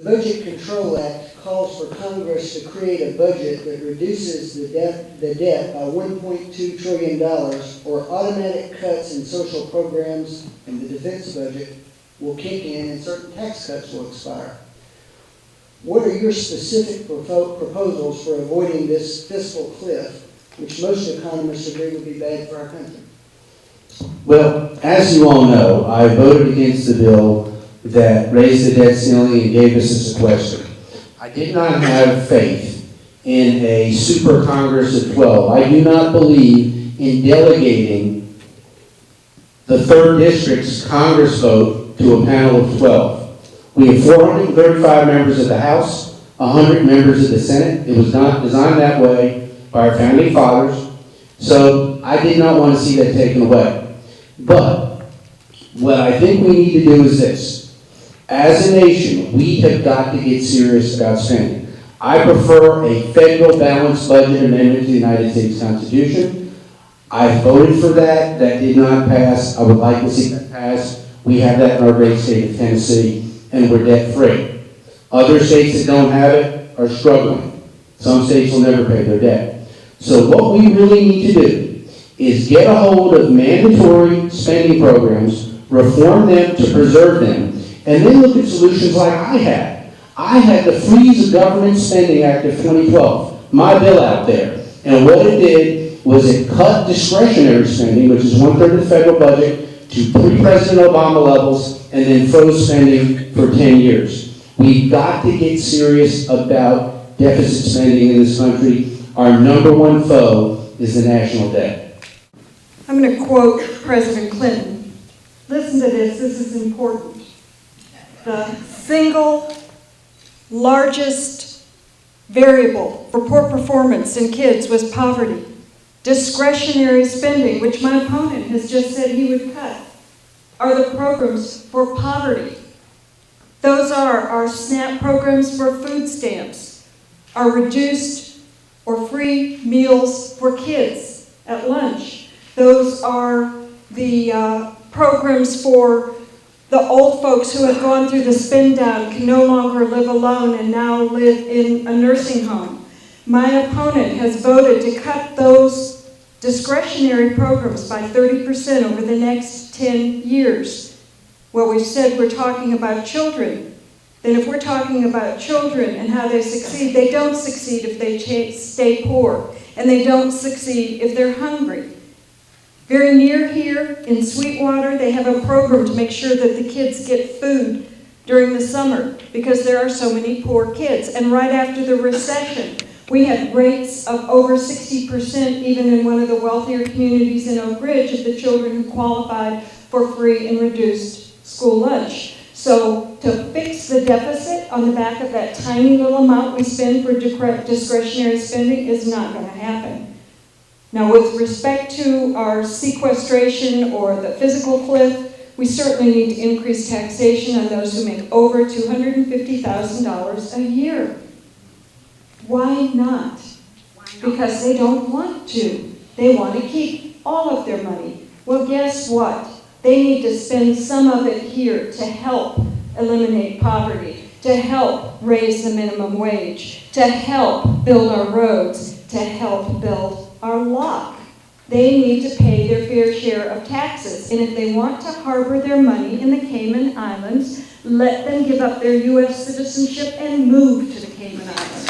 Budget Control Act calls for Congress to create a budget that reduces the debt by $1.2 trillion, or automatic cuts in social programs and the defense budget will kick in and certain tax cuts will expire. What are your specific proposals for avoiding this fiscal cliff, which most economists agree would be bad for our country? Well, as you all know, I voted against the bill that raised the debt ceiling and gave us a sequester. I did not have faith in a super Congress of 12. I do not believe in delegating the 3rd District's Congress vote to a panel of 12. We have 435 members of the House, 100 members of the Senate. It was not designed that way by our founding fathers, so I did not want to see that taken away. But what I think we need to do is this. As a nation, we have got to get serious about spending. I prefer a federal balanced budget amendment to the United States Constitution. I voted for that. That did not pass. I would like to see that pass. We have that in our great state of Tennessee, and we're debt-free. Other states that don't have it are struggling. Some states will never pay their debt. So what we really need to do is get a hold of mandatory spending programs, reform them to preserve them, and then look at solutions like I had. I had the Freeze of Government Spending Act of 2012, my bill out there. And what it did was it cut discretionary spending, which is 1/3 of the federal budget, to pre-President Obama levels, and then froze spending for 10 years. We've got to get serious about deficit spending in this country. Our #1 foe is the national debt. I'm going to quote President Clinton. Listen to this. This is important. The single largest variable for poor performance in kids was poverty. Discretionary spending, which my opponent has just said he would cut, are the programs for poverty. Those are our SNAP programs for food stamps, our reduced or free meals for kids at lunch. Those are the programs for the old folks who have gone through the spin down, can no longer live alone and now live in a nursing home. My opponent has voted to cut those discretionary programs by 30% over the next 10 years. Well, we said we're talking about children. Then if we're talking about children and how they succeed, they don't succeed if they stay poor, and they don't succeed if they're hungry. Very near here in Sweetwater, they have a program to make sure that the kids get food during the summer because there are so many poor kids. And right after the recession, we had rates of over 60%, even in one of the wealthier communities in Oak Ridge, of the children who qualified for free and reduced school lunch. So to fix the deficit on the back of that tiny little amount we spend for discretionary spending is not going to happen. Now, with respect to our sequestration or the fiscal cliff, we certainly need to increase taxation on those who make over $250,000 a year. Why not? Because they don't want to. They want to keep all of their money. Well, guess what? They need to spend some of it here to help eliminate poverty, to help raise the minimum wage, to help build our roads, to help build our lock. They need to pay their fair share of taxes. And if they want to harbor their money in the Cayman Islands, let them give up their U.S. citizenship and move to the Cayman Islands.